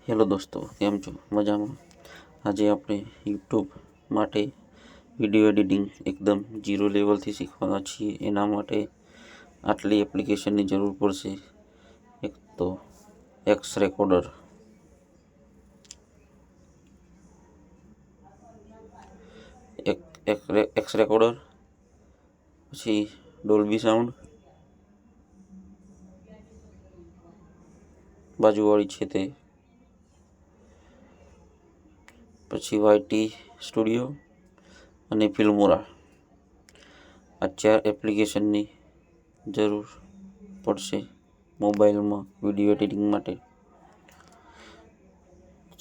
Hello દોસ્તો, કેમ છો? મજામાં? આજે આપણે યુટ્યુબ માટે વિડીયો એડિટિંગ એકદમ ઝીરો લેવલથી શીખવાના છીએ. એના માટે આટલી એપ્લિકેશનની જરૂર પડશે. એક તો એક્સ રેકોર્ડર, એક્સ રેકોર્ડર, પછી ડોલ્બી સાઉન્ડ, બાજુવાળી છે તે, પછી વાયટી સ્ટુડિયો અને ફિલ્મોરા. આ 4 એપ્લિકેશનની જરૂર પડશે મોબાઈલમાં વિડીયો એડિટિંગ માટે.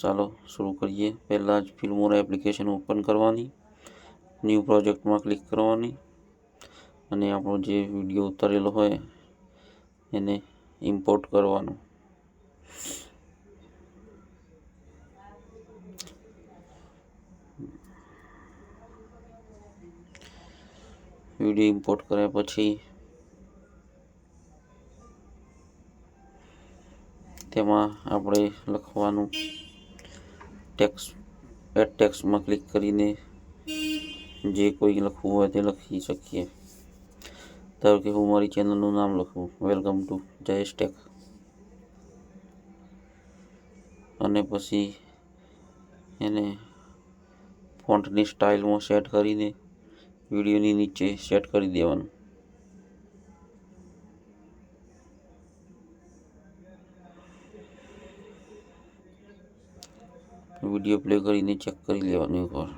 ચાલો શરૂ કરીએ. પહેલાં જ ફિલ્મોરા એપ્લિકેશન ઓપન કરવાની, ન્યૂ પ્રોજેક્ટમાં ક્લિક કરવાની અને આપણો જે વિડીયો ઉતારેલો હોય એને ઇમ્પોર્ટ કરવાનો. વિડીયો ઇમ્પોર્ટ કર્યા પછી તેમાં આપણે લખવાનું એડ ટેક્સ્ટમાં ક્લિક કરીને જે કોઈ લખવું હોય તે લખી શકીએ. ધારો કે હું મારી ચેનલનું નામ લખું, વેલકમ ટુ જયેશ ટેક, અને પછી એને ફોન્ટની સ્ટાઇલમાં સેટ કરીને વિડીયોની નીચે સેટ કરી દેવાનું. વિડીયો પ્લે કરીને ચેક કરી લેવાનું એકવાર.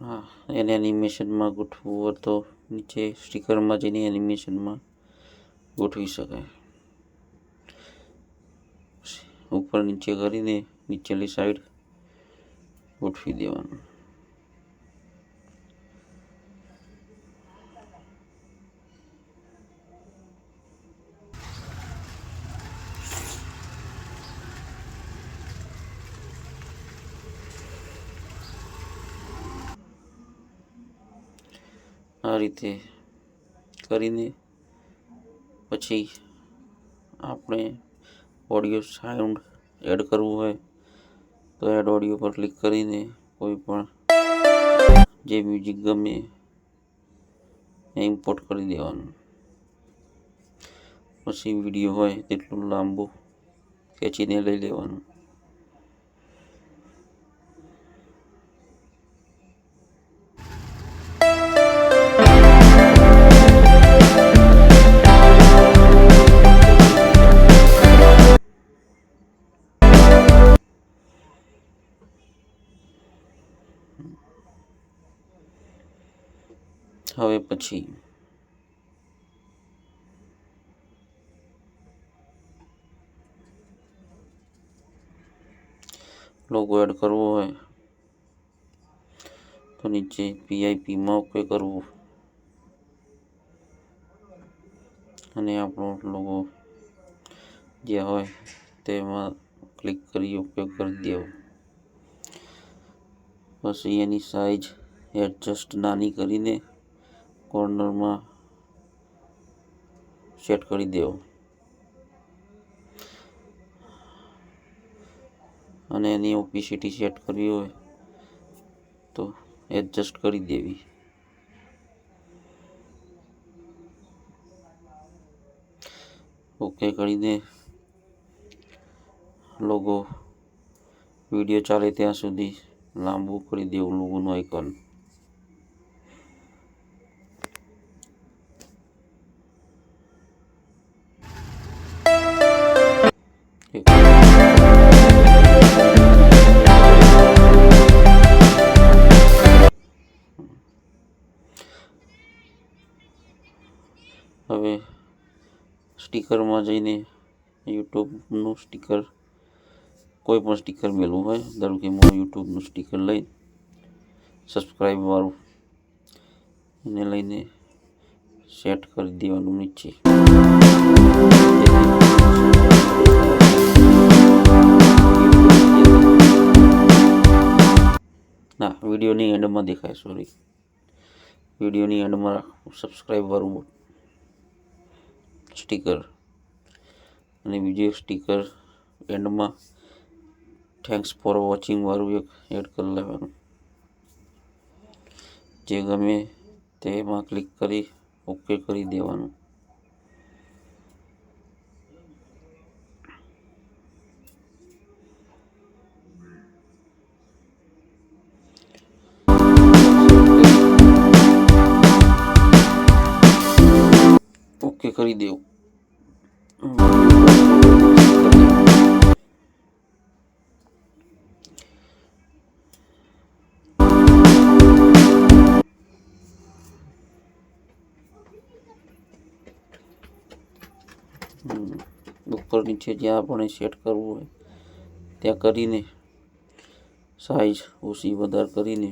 હા, એને એનિમેશનમાં ગોઠવવું હોય તો નીચે સ્ટીકરમાં જઈને એનિમેશનમાં ગોઠવી શકાય. ઉપર નીચે કરીને નીચેલી સાઈડ ગોઠવી દેવાનું. આ રીતે કરીને પછી આપણે ઓડિયો સાઉન્ડ એડ કરવું હોય તો એડ ઓડિયો પર ક્લિક કરીને કોઈ પણ જે મ્યુઝિક ગમે એ ઇમ્પોર્ટ કરી દેવાનું. પછી વિડીયો હોય તેટલું લાંબુ ખેંચીને લઈ લેવાનું. હવે પછી લોગો એડ કરવો હોય તો નીચે PIPમાં ઓકે કરવું અને આપણો લોગો જે હોય તેમાં ક્લિક કરી ઓકે કરી દેવું. પછી એની સાઈઝ એડજસ્ટ નાની કરીને કોર્નરમાં સેટ કરી દેવું અને એની ઓપેસિટી સેટ કરવી હોય તો એડજસ્ટ કરી દેવી. ઓકે કરીને લોગો વિડીયો ચાલે ત્યાં સુધી લાંબુ કરી દેવું લોગોનું આઇકન. હવે સ્ટીકરમાં જઈને યુટ્યુબનું સ્ટીકર, કોઈ પણ સ્ટીકર મેળવું હોય, ધારો કે હું યુટ્યુબનું સ્ટીકર લઈ સબસ્ક્રાઈબ વાળું એને લઈને સેટ કરી દેવાનું નીચે. ના, વિડીયોની એન્ડમાં દેખાય, સોરી. વિડીયોની એન્ડમાં સબસ્ક્રાઈબ વાળું સ્ટીકર અને બીજું એક સ્ટીકર એન્ડમાં થેન્ક્સ ફોર વોચિંગ વાળું એક એડ કરી લેવાનું. જે ગમે તેમાં ક્લિક કરી ઓકે કરી દેવાનું. ઓકે કરી દેવું. ઉપર નીચે જ્યાં આપણે સેટ કરવું હોય ત્યાં કરીને સાઈઝ ઓછી વધારે કરીને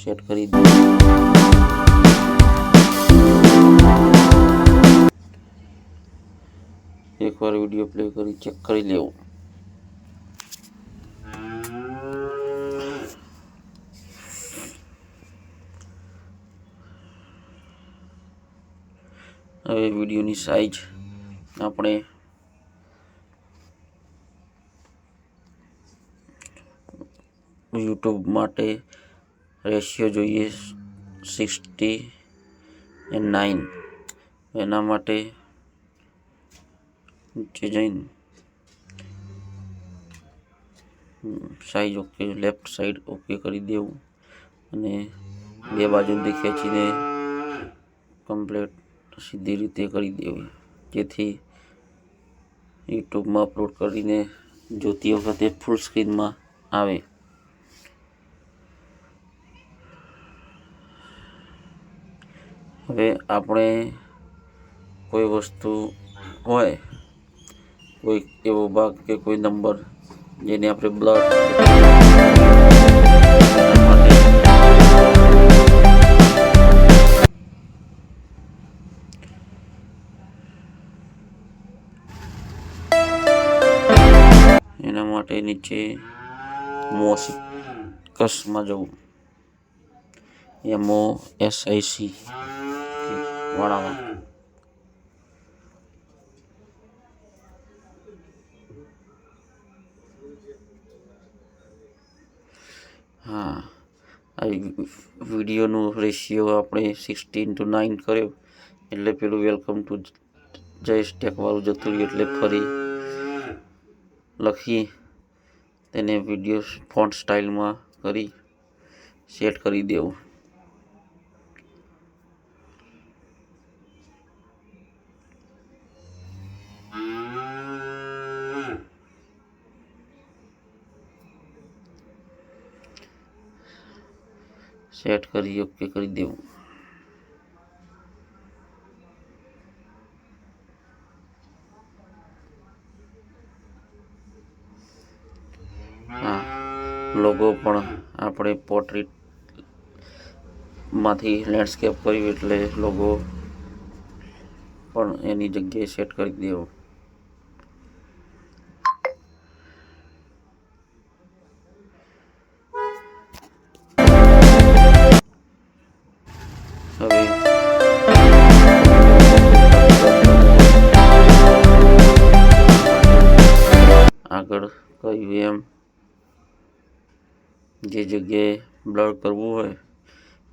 સેટ કરી દઈએ. એકવાર વિડીયો પ્લે કરી ચેક કરી લેવું. હવે વિડીયોની સાઈઝ આપણે યુટ્યુબ માટે રેશિયો જોઈએ 69. એના માટે નીચે જઈને size okay, left side okay કરી દેવું અને બે બાજુથી ખેંચીને કમ્પ્લીટ સીધી રીતે કરી દેવી, જેથી યુટ્યુબમાં અપલોડ કરીને જોતી વખતે ફૂલ સ્ક્રીનમાં આવે. હવે આપણે કોઈ વસ્તુ હોય, કોઈ એવો ભાગ કે કોઈ નંબર જેને આપણે બ્લર એના માટે નીચે મોસ્કસમાં જવું, MOSIC વાળામાં હા, આ વિડીયોનું રેશિયો આપણે 16:9 કર્યો એટલે પેલું વેલકમ ટુ જયેશ ટેક વાળું જતું રહ્યું, એટલે ફરી લખી તેને વિડીયો ફોન્ટ સ્ટાઇલમાં કરી સેટ કરી દેવું. સેટ કરી ઓકે કરી દેવું. હા, લોગો પણ આપણે પોર્ટ્રેટમાંથી લેન્ડસ્કેપ કર્યું એટલે લોગો પણ એની જગ્યાએ સેટ કરી દેવો. હવે આગળ કહ્યું એમ જે જગ્યાએ બ્લર કરવું હોય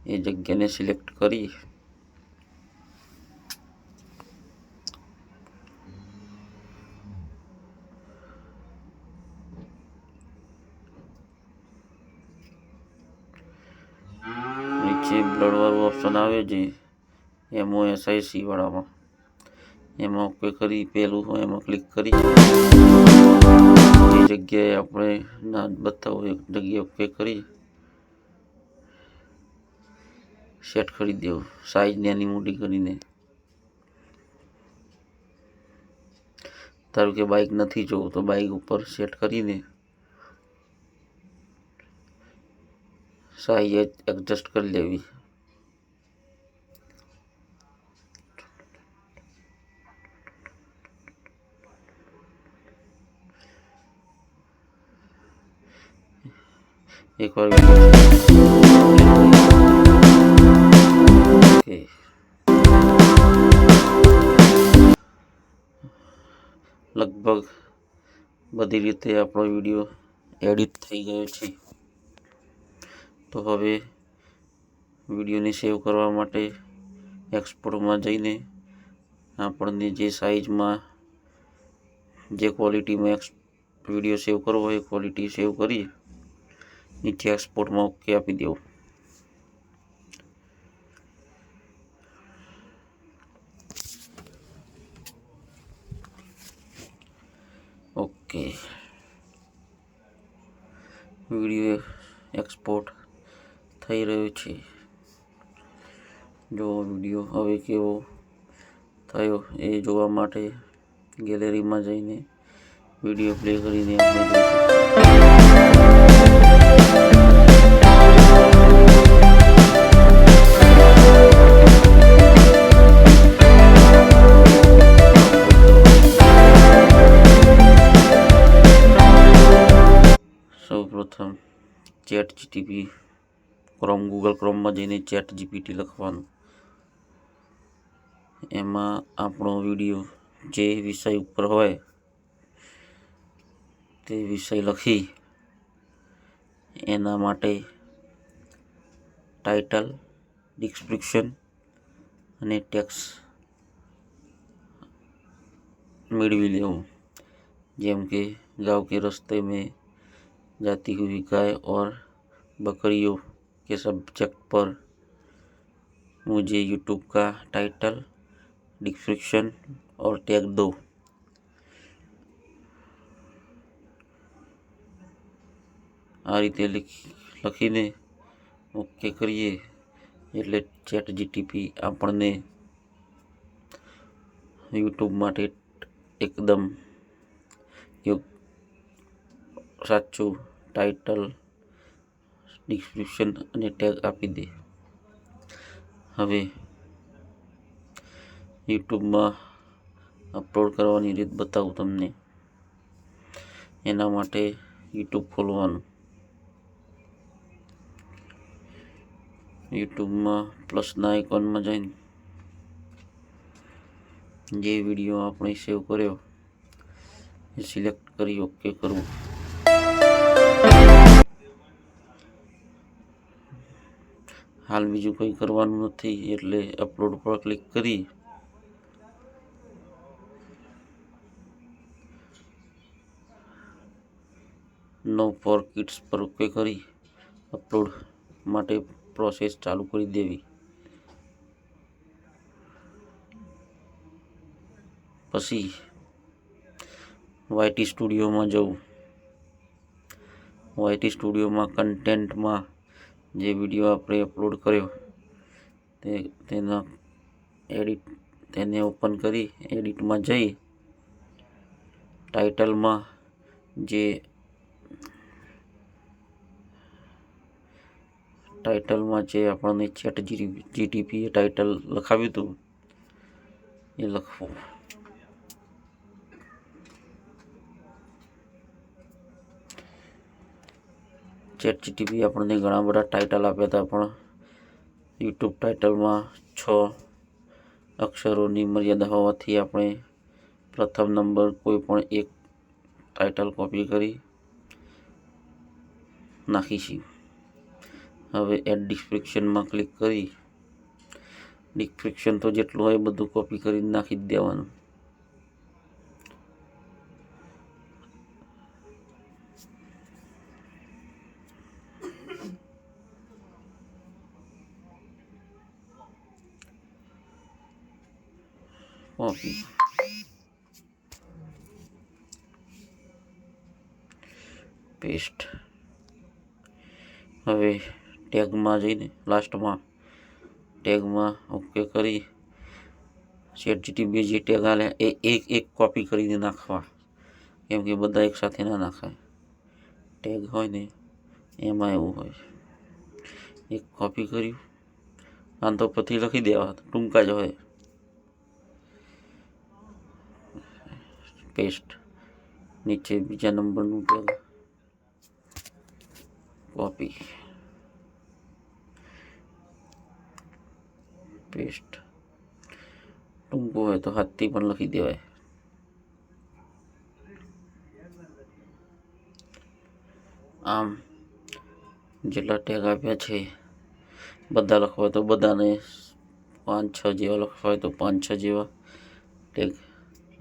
એ જગ્યાને સિલેક્ટ કરી નીચે બ્લર વાળું ઓપ્શન આવે છે MOSIC વાળામાં, એમાં ઓકે કરી પેલું હોય એમાં ક્લિક કરી એ જગ્યાએ આપણે ના બતાવો એક જગ્યાએ ઓકે કરી સેટ કરી દેવું. સાઈઝ નાની મોટી કરીને, ધારો કે બાઇક નથી જોવું તો બાઇક ઉપર સેટ કરીને સાઈઝ એડજસ્ટ કરી લેવી. એકવાર લગભગ બધી રીતે આપણો વિડીયો એડિટ થઈ ગયો છે. તો હવે વિડીયોને સેવ કરવા માટે એક્સપોર્ટમાં જઈને આપણને જે સાઇઝમાં જે ક્વોલિટીમાં વિડીયો સેવ કરવો હોય એ ક્વોલિટી સેવ કરી નીચે એક્સપોર્ટમાં ઓકે આપી દેવું. ઓકે, વિડીયો એક્સપોર્ટ થઈ રહ્યો છે. જો વિડીયો હવે કેવો થયો એ જોવા માટે ગેલેરીમાં જઈને વિડીયો પ્લે કરીને આપણે જોઈ શકીએ. સૌપ્રથમ ચેટ જીટીપી ગૂગલ ક્રોમમાં જઈને ચેટ જીપીટી લખવાનું. એમાં આપણો વિડીયો જે વિષય ઉપર હોય તે વિષય લખી એના માટે ટાઇટલ, ડિસ્ક્રિપ્શન અને ટેક્સ્ટ મેળવી લેવું. જેમ કે गांव के रास्ते में जाती हुई गाय और बकरियों के सब्जेक्ट पर मुझे यूट्यूब का टाइटल, डिस्क्रिप्शन और टैग दो. આ રીતે લખીને ઓકે કરીએ એટલે ચેટ જીટીપી આપણને યુટ્યુબ માટે એકદમ સાચું ટાઇટલ, ડિસ્ક્રિપ્શન અને ટેગ આપી દે. હવે યુટ્યુબમાં અપલોડ કરવાની રીત બતાવું તમને. એના માટે યુટ્યુબ ખોલવાનું. યુટ્યુબમાં પ્લસના આઇકોનમાં જઈને જે વિડીયો આપણે સેવ કર્યો એ સિલેક્ટ કરી ઓકે કરવું. હાલ બીજું કંઈ કરવાનું નથી એટલે અપલોડ પર ક્લિક કરી નો ફોર કિડ્સ પર ઓકે કરી અપલોડ માટે પ્રોસેસ ચાલુ કરી દેવી. પછી YT સ્ટુડિયોમાં જવું. YT સ્ટુડિયોમાં કન્ટેન્ટમાં જે વિડીયો આપણે અપલોડ કર્યો તેને ઓપન કરી એડિટમાં જઈ ટાઇટલમાં જે આપણને ચેટ જીટીપી ટાઇટલ લખાવ્યું હતું એ લખવું. ચેટ જીટીપી આપણને ઘણા બધા ટાઇટલ આપ્યા હતા, પણ યુટ્યુબ ટાઇટલમાં 6 અક્ષરોની મર્યાદા હોવાથી આપણે પ્રથમ નંબર કોઈ પણ એક ટાઇટલ કોપી કરી નાખીશું. હવે એડ ડિસ્ક્રિપ્શનમાં ક્લિક કરી ડિસ્ક્રિપ્શન તો જેટલું હોય બધું કોપી કરીને નાખી જ દેવાનું. Copy paste. હવે ટેગમાં જઈને લાસ્ટમાં ટેગમાં ઓકે કરી ચેટ જીટીપી જે ટેગ આલે એ એક કોપી કરીને નાખવા. કેમ કે બધા એકસાથે ના નાખાય. ટેગ હોય ને એમાં એવું હોય. એક કોપી કર્યું આમ તો પછી લખી દેવા ટૂંકા જ હોય. પેસ્ટ. નીચે બીજા નંબરનું ટેગ કોપી પેસ્ટ. ટૂંકું હોય તો હાથથી પણ લખી દેવાય. આમ જેટલા ટેગ આપ્યા છે બધા લખવા હોય તો બધાને 5-6 જેવા લખવા હોય તો 5-6 જેવા ટેગ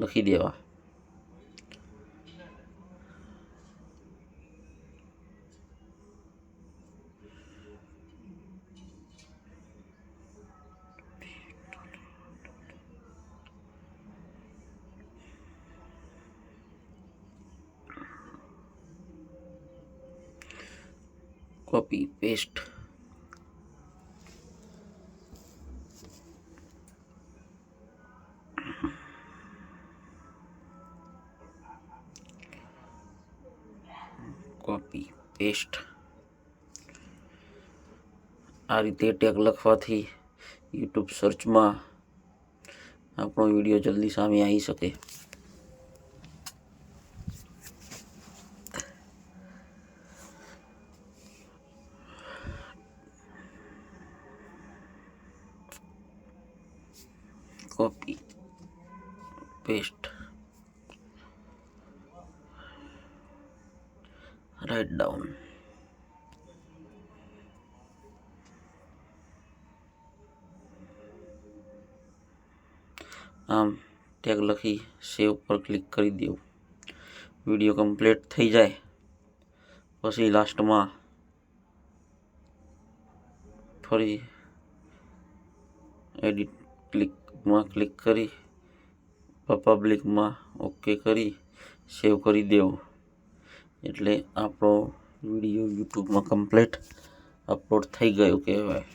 લખી દેવા. Copy paste. Copy paste. આ રીતે ટેગ લખવાથી યુટ્યુબ સર્ચમાં આપણો વિડીયો જલ્દી સામે આવી શકે. Copy paste. Write down. આમ ટેગ લખી સેવ પર ક્લિક કરી દેવું. વિડીયો કમ્પ્લીટ થઈ જાય પછી લાસ્ટમાં ફરી એડિટ ક્લિક કરી પબ્લિકમાં ઓકે કરી સેવ કરી દેવું. એટલે આપણો વિડીયો યુટ્યુબમાં કમ્પ્લીટ અપલોડ થઈ ગયો કહેવાય.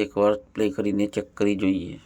એકવાર પ્લે કરીને ચેક કરી જોઈએ.